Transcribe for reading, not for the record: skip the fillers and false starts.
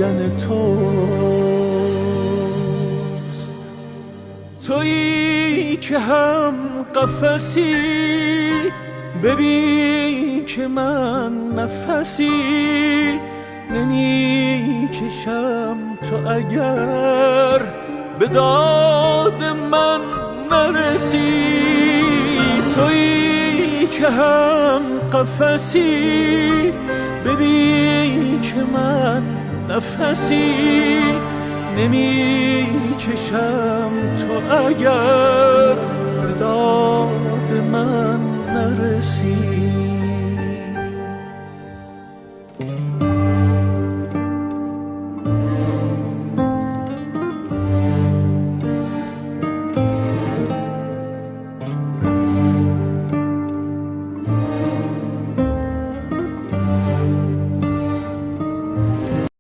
دیدن توست. تویی که هم قفسی، ببین که من نفسی نمی کشم. تو اگر به داد من نرسی، تویی که هم قفسی، ببین که من نفسی نمی کشم. تو اگر به داد من نرسی.